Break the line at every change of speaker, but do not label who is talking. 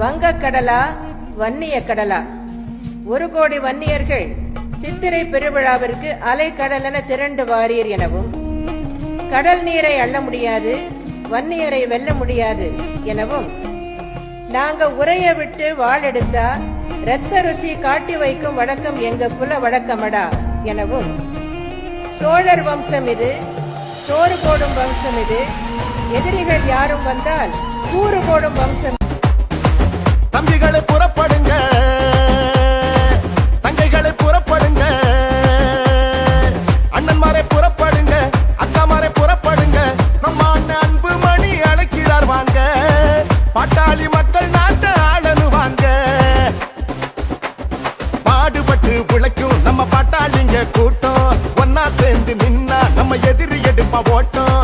வங்கக்கடலா வன்னிய கடலா? 1 கோடி வன்னியர்கள் சித்திரை பெருவிழாவிற்கு அலைக்கடலென திரண்டு வாரீர் எனவும், கடல் நீரை அள்ள முடியாது, வன்னியரை வெல்ல முடியாது எனவும், நாங்க உரைய விட்டு வாள் எடுத்தா இரத்த ருசி காட்டி வைக்கும் வழக்கம் எங்க குல வழக்கமடா எனவும், சோழர் வம்சம் இது, சோறு போடும் வம்சம் இது, எதிரிகள் யாரும் வந்தால் கூறு போடும் வம்சம்.
தம்பிகளை புறப்படுங்க, தங்கைகளை புறப்படுங்க, அண்ணன்மாரை புறப்படுங்க, அக்காமாரை புறப்படுங்க, நம்ம அண்ணன் அன்பு மணி அழைக்கிறார் வாங்க, பாட்டாளி மக்கள் நாட்டை ஆளனுவாங்க. பாடுபட்டு உழைக்கும் நம்ம பாட்டாளிங்க கூட்டம், ஒன்னா சேர்ந்து நின்னா நம்ம எதிரி எடுப்பா ஓட்டம்.